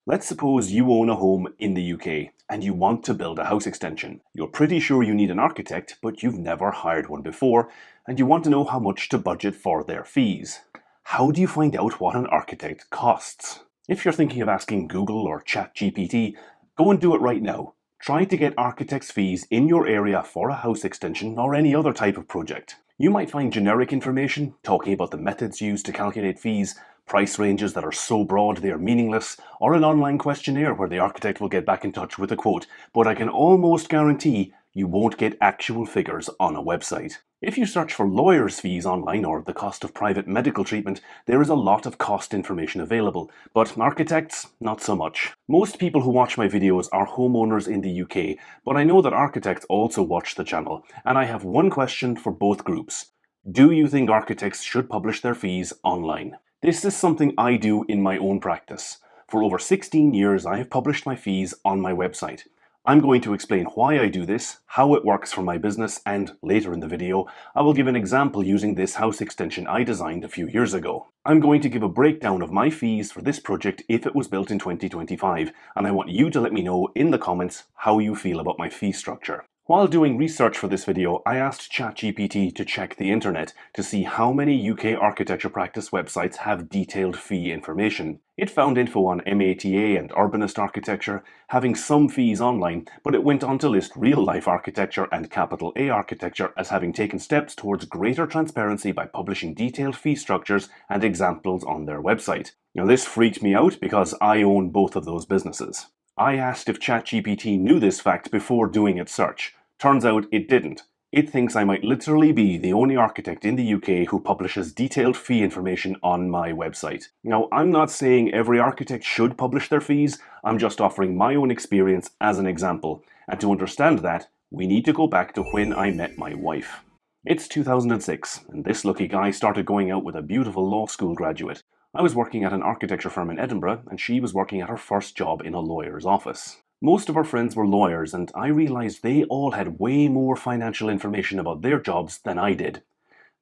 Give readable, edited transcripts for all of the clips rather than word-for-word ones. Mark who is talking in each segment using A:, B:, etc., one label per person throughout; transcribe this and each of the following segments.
A: Let's suppose you own a home in the UK and you want to build a house extension. You're pretty sure you need an architect, but you've never hired one before, and you want to know how much to budget for their fees. How do you find out what an architect costs? If you're thinking of asking Google or ChatGPT, go and do it right now. Try to get architects' fees in your area for a house extension or any other type of project. You might find generic information talking about the methods used to calculate fees, price ranges that are so broad they are meaningless, or an online questionnaire where the architect will get back in touch with a quote, but I can almost guarantee you won't get actual figures on a website. If you search for lawyers' fees online or the cost of private medical treatment, there is a lot of cost information available, but architects, not so much. Most people who watch my videos are homeowners in the UK, but I know that architects also watch the channel, and I have one question for both groups. Do you think architects should publish their fees online? This is something I do in my own practice. For over 16 years, I have published my fees on my website. I'm going to explain why I do this, how it works for my business, and later in the video, I will give an example using this house extension I designed a few years ago. I'm going to give a breakdown of my fees for this project if it was built in 2025, and I want you to let me know in the comments how you feel about my fee structure. While doing research for this video, I asked ChatGPT to check the internet to see how many UK architecture practice websites have detailed fee information. It found info on MATA and Urbanist Architecture, having some fees online, but it went on to list Real Life Architecture and Capital A Architecture as having taken steps towards greater transparency by publishing detailed fee structures and examples on their website. Now this freaked me out because I own both of those businesses. I asked if ChatGPT knew this fact before doing its search. Turns out it didn't. It thinks I might literally be the only architect in the UK who publishes detailed fee information on my website. Now, I'm not saying every architect should publish their fees, I'm just offering my own experience as an example. And to understand that, we need to go back to when I met my wife. It's 2006, and this lucky guy started going out with a beautiful law school graduate. I was working at an architecture firm in Edinburgh, and she was working at her first job in a lawyer's office. Most of our friends were lawyers, and I realized they all had way more financial information about their jobs than I did.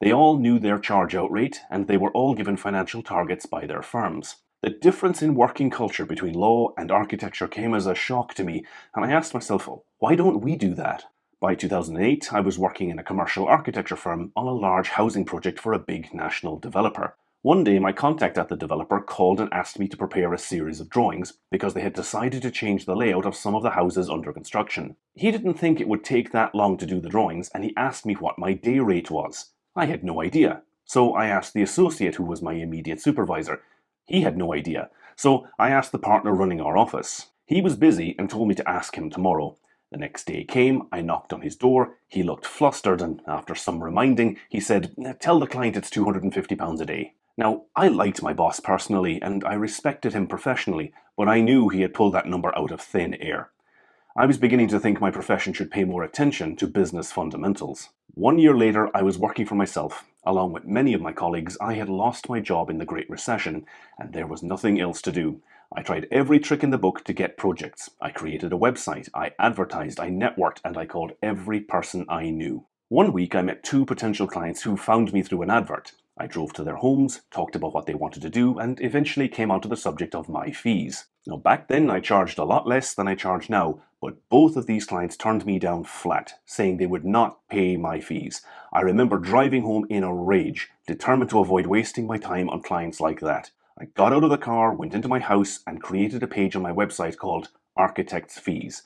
A: They all knew their charge-out rate, and they were all given financial targets by their firms. The difference in working culture between law and architecture came as a shock to me, and I asked myself, why don't we do that? By 2008, I was working in a commercial architecture firm on a large housing project for a big national developer. One day, my contact at the developer called and asked me to prepare a series of drawings because they had decided to change the layout of some of the houses under construction. He didn't think it would take that long to do the drawings, and he asked me what my day rate was. I had no idea. So I asked the associate who was my immediate supervisor. He had no idea. So I asked the partner running our office. He was busy and told me to ask him tomorrow. The next day came, I knocked on his door, he looked flustered, and after some reminding, he said, "Tell the client it's £250 a day." Now, I liked my boss personally, and I respected him professionally, but I knew he had pulled that number out of thin air. I was beginning to think my profession should pay more attention to business fundamentals. 1 year later, I was working for myself. Along with many of my colleagues, I had lost my job in the Great Recession, and there was nothing else to do. I tried every trick in the book to get projects. I created a website, I advertised, I networked, and I called every person I knew. One week, I met 2 potential clients who found me through an advert. I drove to their homes, talked about what they wanted to do, and eventually came onto the subject of my fees. Now, back then I charged a lot less than I charge now, but both of these clients turned me down flat, saying they would not pay my fees. I remember driving home in a rage, determined to avoid wasting my time on clients like that. I got out of the car, went into my house, and created a page on my website called Architects' Fees.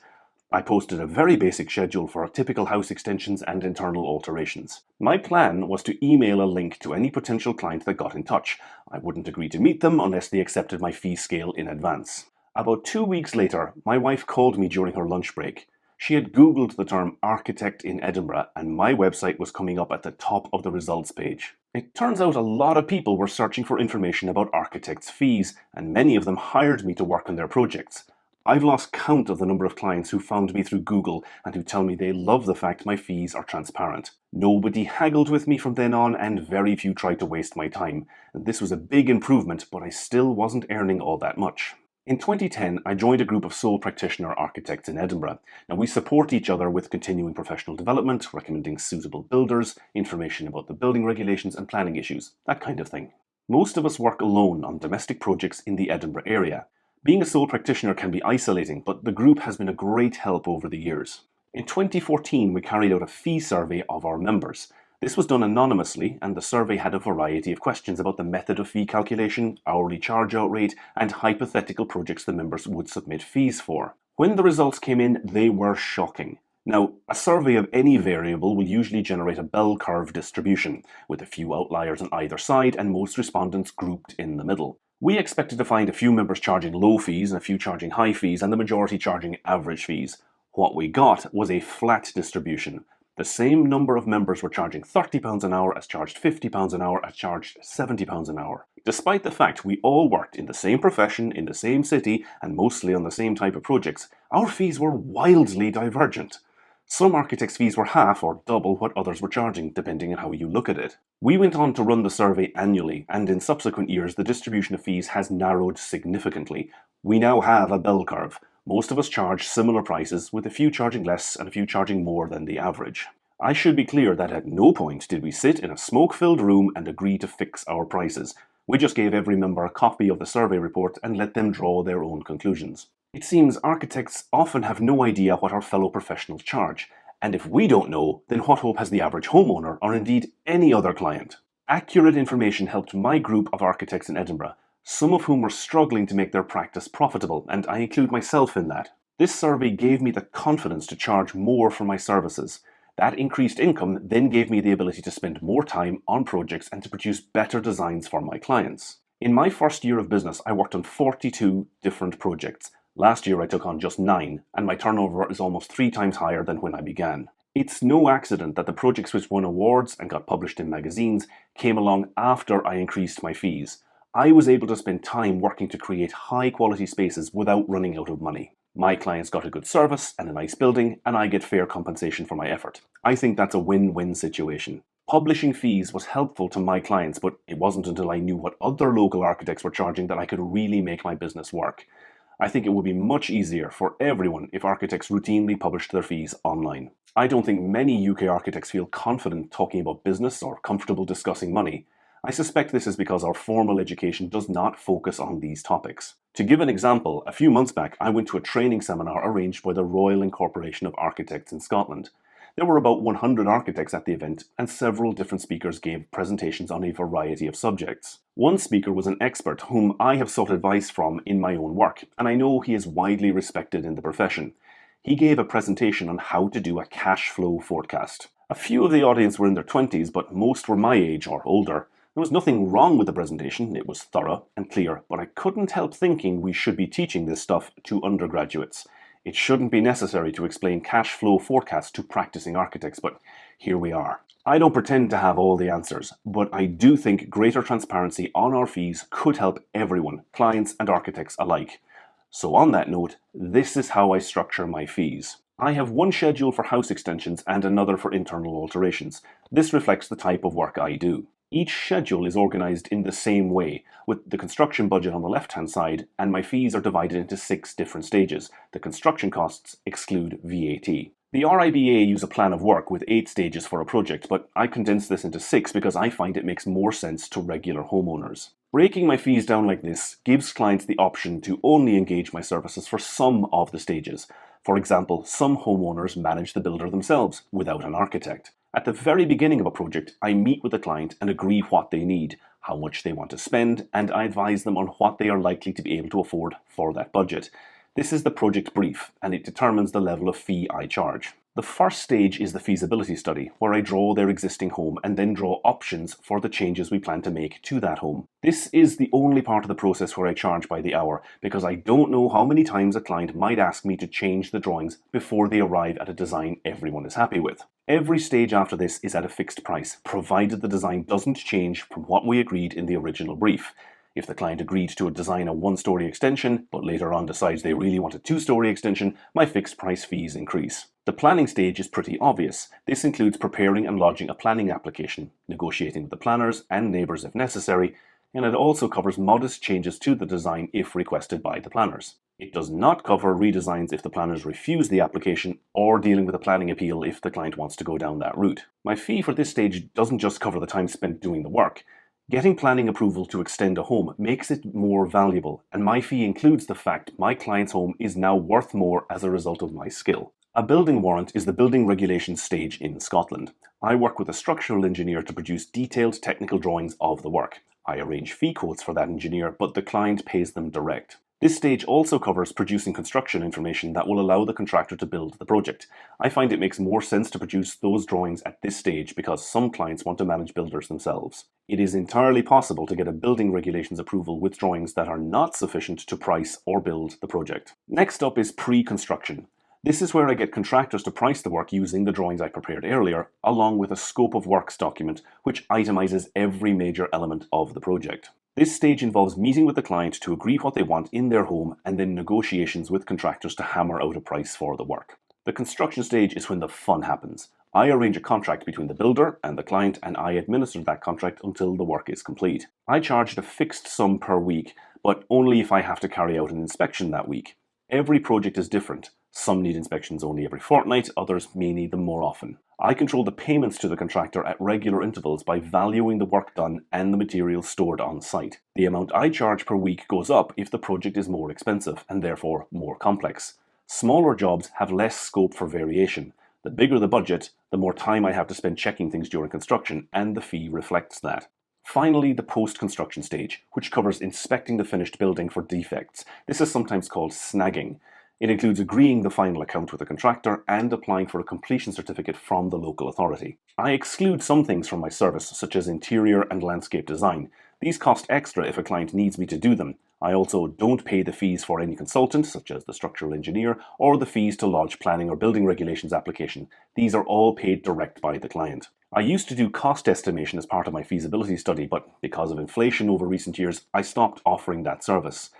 A: I posted a very basic schedule for typical house extensions and internal alterations. My plan was to email a link to any potential client that got in touch. I wouldn't agree to meet them unless they accepted my fee scale in advance. About 2 weeks later, my wife called me during her lunch break. She had Googled the term architect in Edinburgh, and my website was coming up at the top of the results page. It turns out a lot of people were searching for information about architects' fees, and many of them hired me to work on their projects. I've lost count of the number of clients who found me through Google and who tell me they love the fact my fees are transparent. Nobody haggled with me from then on, and very few tried to waste my time. This was a big improvement, but I still wasn't earning all that much. In 2010, I joined a group of sole practitioner architects in Edinburgh. Now, we support each other with continuing professional development, recommending suitable builders, information about the building regulations and planning issues, that kind of thing. Most of us work alone on domestic projects in the Edinburgh area. Being a sole practitioner can be isolating, but the group has been a great help over the years. In 2014, we carried out a fee survey of our members. This was done anonymously, and the survey had a variety of questions about the method of fee calculation, hourly charge-out rate, and hypothetical projects the members would submit fees for. When the results came in, they were shocking. Now, a survey of any variable will usually generate a bell curve distribution, with a few outliers on either side and most respondents grouped in the middle. We expected to find a few members charging low fees and a few charging high fees, and the majority charging average fees. What we got was a flat distribution. The same number of members were charging £30 an hour as charged £50 an hour as charged £70 an hour. Despite the fact we all worked in the same profession, in the same city, and mostly on the same type of projects, our fees were wildly divergent. Some architects' fees were half or double what others were charging, depending on how you look at it. We went on to run the survey annually, and in subsequent years the distribution of fees has narrowed significantly. We now have a bell curve. Most of us charge similar prices, with a few charging less and a few charging more than the average. I should be clear that at no point did we sit in a smoke-filled room and agree to fix our prices. We just gave every member a copy of the survey report and let them draw their own conclusions. It seems architects often have no idea what our fellow professionals charge, and if we don't know, then what hope has the average homeowner or indeed any other client? Accurate information helped my group of architects in Edinburgh, some of whom were struggling to make their practice profitable, and I include myself in that. This survey gave me the confidence to charge more for my services. That increased income then gave me the ability to spend more time on projects and to produce better designs for my clients. In my first year of business, I worked on 42 different projects. Last year I took on just 9, and my turnover is almost 3 times higher than when I began. It's no accident that the projects which won awards and got published in magazines came along after I increased my fees. I was able to spend time working to create high-quality spaces without running out of money. My clients got a good service and a nice building, and I get fair compensation for my effort. I think that's a win-win situation. Publishing fees was helpful to my clients, but it wasn't until I knew what other local architects were charging that I could really make my business work. I think it would be much easier for everyone if architects routinely published their fees online. I don't think many UK architects feel confident talking about business or comfortable discussing money. I suspect this is because our formal education does not focus on these topics. To give an example, a few months back I went to a training seminar arranged by the Royal Incorporation of Architects in Scotland. There were about 100 architects at the event, and several different speakers gave presentations on a variety of subjects. One speaker was an expert whom I have sought advice from in my own work, and I know he is widely respected in the profession. He gave a presentation on how to do a cash flow forecast. A few of the audience were in their 20s, but most were my age or older. There was nothing wrong with the presentation, it was thorough and clear, but I couldn't help thinking we should be teaching this stuff to undergraduates. It shouldn't be necessary to explain cash flow forecasts to practicing architects, but here we are. I don't pretend to have all the answers, but I do think greater transparency on our fees could help everyone, clients and architects alike. So on that note, this is how I structure my fees. I have one schedule for house extensions and another for internal alterations. This reflects the type of work I do. Each schedule is organised in the same way, with the construction budget on the left-hand side, and my fees are divided into 6 different stages. The construction costs exclude VAT. The RIBA use a plan of work with 8 stages for a project, but I condense this into 6 because I find it makes more sense to regular homeowners. Breaking my fees down like this gives clients the option to only engage my services for some of the stages. For example, some homeowners manage the builder themselves without an architect. At the very beginning of a project, I meet with the client and agree what they need, how much they want to spend, and I advise them on what they are likely to be able to afford for that budget. This is the project brief, and it determines the level of fee I charge. The first stage is the feasibility study, where I draw their existing home and then draw options for the changes we plan to make to that home. This is the only part of the process where I charge by the hour, because I don't know how many times a client might ask me to change the drawings before they arrive at a design everyone is happy with. Every stage after this is at a fixed price, provided the design doesn't change from what we agreed in the original brief. If the client agreed to design a 1-story extension, but later on decides they really want a 2-story extension, my fixed price fees increase. The planning stage is pretty obvious. This includes preparing and lodging a planning application, negotiating with the planners and neighbours if necessary, and it also covers modest changes to the design if requested by the planners. It does not cover redesigns if the planners refuse the application or dealing with a planning appeal if the client wants to go down that route. My fee for this stage doesn't just cover the time spent doing the work. Getting planning approval to extend a home makes it more valuable, and my fee includes the fact my client's home is now worth more as a result of my skill. A building warrant is the building regulations stage in Scotland. I work with a structural engineer to produce detailed technical drawings of the work. I arrange fee quotes for that engineer, but the client pays them direct. This stage also covers producing construction information that will allow the contractor to build the project. I find it makes more sense to produce those drawings at this stage because some clients want to manage builders themselves. It is entirely possible to get a building regulations approval with drawings that are not sufficient to price or build the project. Next up is pre-construction. This is where I get contractors to price the work using the drawings I prepared earlier, along with a scope of works document which itemizes every major element of the project. This stage involves meeting with the client to agree what they want in their home and then negotiations with contractors to hammer out a price for the work. The construction stage is when the fun happens. I arrange a contract between the builder and the client, and I administer that contract until the work is complete. I charge a fixed sum per week, but only if I have to carry out an inspection that week. Every project is different. Some need inspections only every fortnight, others may need them more often. I control the payments to the contractor at regular intervals by valuing the work done and the materials stored on site. The amount I charge per week goes up if the project is more expensive and therefore more complex. Smaller jobs have less scope for variation. The bigger the budget, the more time I have to spend checking things during construction, and the fee reflects that. Finally, the post-construction stage, which covers inspecting the finished building for defects. This is sometimes called snagging. It includes agreeing the final account with the contractor and applying for a completion certificate from the local authority. I exclude some things from my service, such as interior and landscape design. These cost extra if a client needs me to do them. I also don't pay the fees for any consultant, such as the structural engineer, or the fees to lodge planning or building regulations application. These are all paid direct by the client. I used to do cost estimation as part of my feasibility study, but because of inflation over recent years, I stopped offering that service.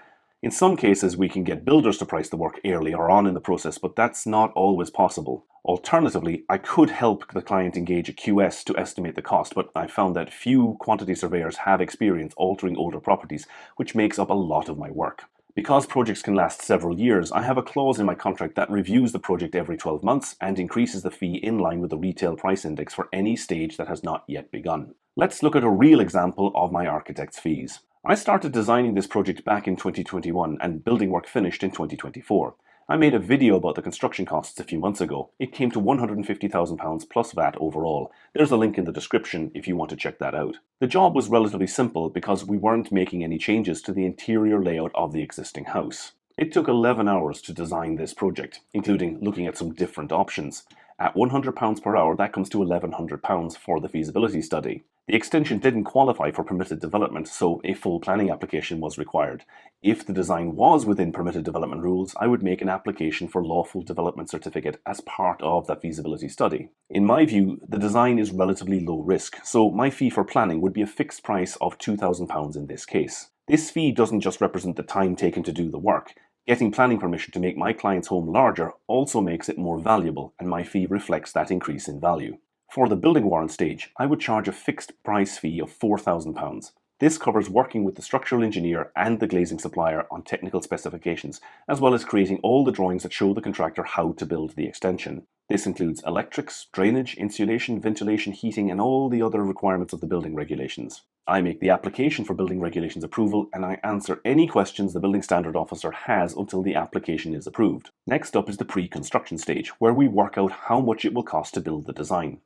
A: In some cases, we can get builders to price the work earlier on in the process, but that's not always possible. Alternatively, I could help the client engage a QS to estimate the cost, but I found that few quantity surveyors have experience altering older properties, which makes up a lot of my work. Because projects can last several years, I have a clause in my contract that reviews the project every 12 months and increases the fee in line with the retail price index for any stage that has not yet begun. Let's look at a real example of my architect's fees. I started designing this project back in 2021 and building work finished in 2024. I made a video about the construction costs a few months ago. It came to £150,000 plus VAT overall. There's a link in the description if you want to check that out. The job was relatively simple because we weren't making any changes to the interior layout of the existing house. It took 11 hours to design this project, including looking at some different options. At £100 per hour, that comes to £1,100 for the feasibility study. The extension didn't qualify for permitted development, so a full planning application was required. If the design was within permitted development rules, I would make an application for lawful development certificate as part of that feasibility study. In my view, the design is relatively low risk, so my fee for planning would be a fixed price of £2,000 in this case. This fee doesn't just represent the time taken to do the work. Getting planning permission to make my client's home larger also makes it more valuable, and my fee reflects that increase in value. For the building warrant stage, I would charge a fixed price fee of £4,000. This covers working with the structural engineer and the glazing supplier on technical specifications, as well as creating all the drawings that show the contractor how to build the extension. This includes electrics, drainage, insulation, ventilation, heating, and all the other requirements of the building regulations. I make the application for building regulations approval, and I answer any questions the building standard officer has until the application is approved. Next up is the pre-construction stage, where we work out how much it will cost to build the design.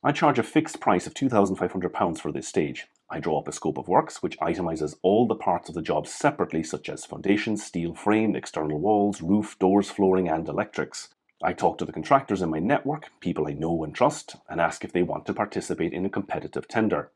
A: I charge a fixed price of £2,500 for this stage. I draw up a scope of works which itemizes all the parts of the job separately, such as foundations, steel frame, external walls, roof, doors, flooring, and electrics. I talk to the contractors in my network, people I know and trust, and ask if they want to participate in a competitive tender.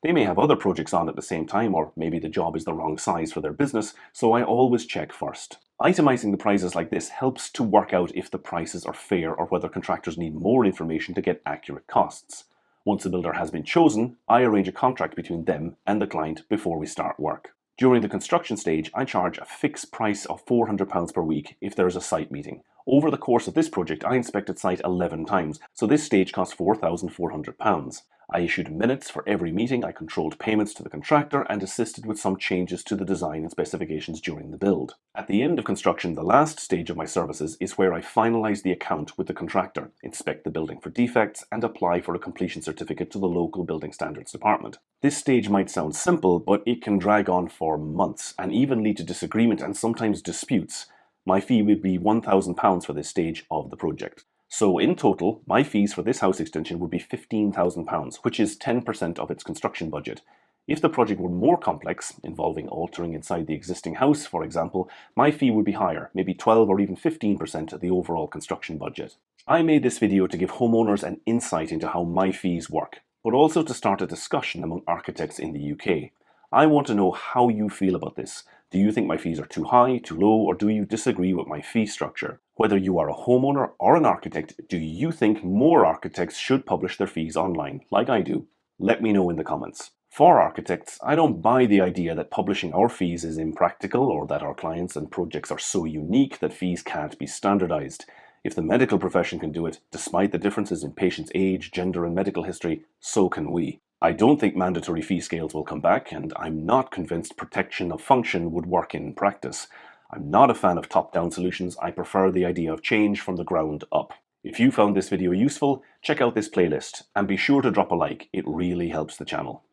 A: They may have other projects on at the same time, or maybe the job is the wrong size for their business, so I always check first. Itemizing the prices like this helps to work out if the prices are fair or whether contractors need more information to get accurate costs. Once a builder has been chosen, I arrange a contract between them and the client before we start work. During the construction stage, I charge a fixed price of £400 per week if there is a site meeting. Over the course of this project, I inspected site 11 times, so this stage cost £4,400. I issued minutes for every meeting, I controlled payments to the contractor, and assisted with some changes to the design and specifications during the build. At the end of construction, the last stage of my services is where I finalize the account with the contractor, inspect the building for defects, and apply for a completion certificate to the local building standards department. This stage might sound simple, but it can drag on for months and even lead to disagreement and sometimes disputes. My fee would be £1,000 for this stage of the project. So in total, my fees for this house extension would be £15,000, which is 10% of its construction budget. If the project were more complex, involving altering inside the existing house, for example, my fee would be higher, maybe 12 or even 15% of the overall construction budget. I made this video to give homeowners an insight into how my fees work, but also to start a discussion among architects in the UK. I want to know how you feel about this. Do you think my fees are too high, too low, or do you disagree with my fee structure? Whether you are a homeowner or an architect, do you think more architects should publish their fees online, like I do? Let me know in the comments. For architects, I don't buy the idea that publishing our fees is impractical or that our clients and projects are so unique that fees can't be standardized. If the medical profession can do it, despite the differences in patients' age, gender, and medical history, so can we. I don't think mandatory fee scales will come back, and I'm not convinced protection of function would work in practice. I'm not a fan of top-down solutions. I prefer the idea of change from the ground up. If you found this video useful, check out this playlist, and be sure to drop a like. It really helps the channel.